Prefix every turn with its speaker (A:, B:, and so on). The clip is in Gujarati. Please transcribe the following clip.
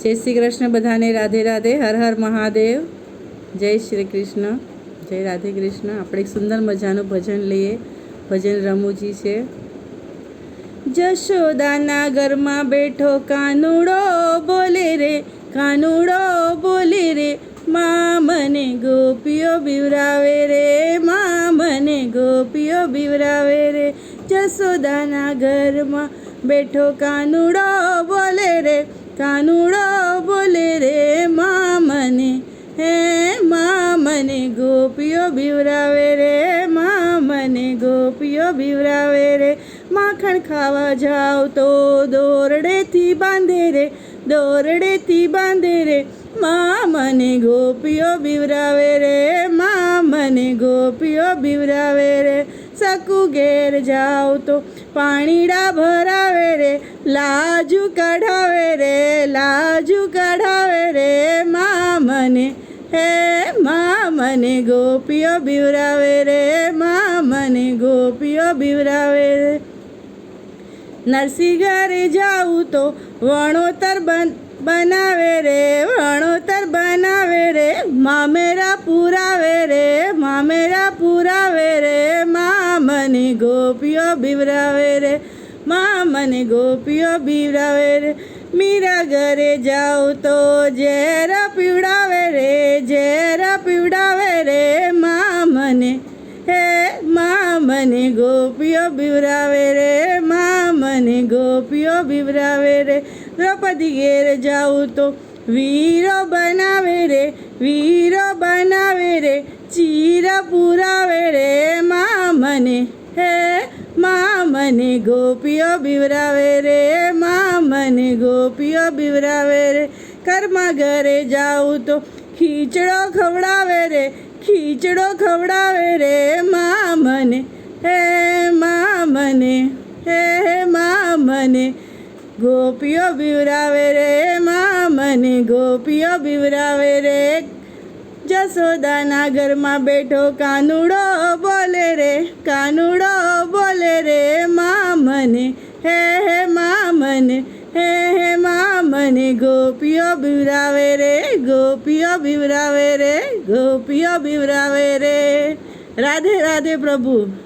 A: જય શ્રી કૃષ્ણ બધાને. રાધે રાધે. હર હર મહાદેવ. જય શ્રી કૃષ્ણ. જય રાધે કૃષ્ણ. આપણે એક સુંદર મજાનું ભજન લઈએ. ભજન રમૂજી છે. જશોદાના ઘરમાં બેઠો કાનુડો બોલે રે, કાનુડો બોલે રે, મા મને ગોપીઓ બીવરાવે રે, મા મને ગોપીઓ બીવરાવે રે. જશોદાના ઘરમાં બેઠો કાનુડો બોલે રે, કાનુડો બોલે રે, મા મને, હે મા મને ગોપીઓ બીવરાવે રે, મા મને ગોપીઓ બીવરાવે રે. માખણ ખાવા જાવ તો દોરડેથી બાંધે રે, દોરડેથી બાંધે રે, મા મને ગોપીઓ બીવરાવે રે, મા મને ગોપીઓ બીવરાવે રે. સકુ ઘેર જાવ તો પાણીડા ભરાવે રે, લાજુ કઢાવે રે, લાજુ કઢાવે રે, મા મને, હે મા મને ગોપીઓ બીવરાવે રે, મા મને ગોપીઓ બીવરાવે રે. નરસિંહ ઘરે જાઉં તો વણોતર બનાવે રે, વણોતર બનાવે રે, મામેરા પુરાવે રે, મામેરા પુરાવે રે, મા મને ગોપીઓ બીવરાવે રે, મા મને ગોપીઓ બીવરાવે રે. મીરા ઘરે જાઉં તો ઝેર પીવડાવે રે, ઝેર પીવડાવે રે, મા મને, હે મા મને ગોપીઓ બીવરાવે રે, મા મને ગોપીઓ બીવરાવે રે. દ્રૌપદી ઘેર જાઉં તો વીરો બનાવે રે, વીરો બનાવે રે, ચીર પુરાવે રે, મા મને, હે મા મને ગોપીઓ બીવરાવે રે, મા મને ગોપીઓ બીવરાવે રે. કર્મા ઘરે જાઉં તો ખીચડો ખવડાવે રે, ખીચડો ખવડાવે રે, મા મને, હે મા મને, હે મા મને ગોપીઓ બીવરાવે રે, મા મને ગોપીઓ બીવરાવે રે. જશોદાના ઘરમાં બેઠો કાનુડો બોલે રે, કાનુડો બોલે રે, મા મને, હે મા મને, હે મા મને ગોપીઓ બીવરાવે રે, ગોપીઓ બીવરાવે રે, ગોપીઓ બીવરાવે રે. રાધે રાધે પ્રભુ.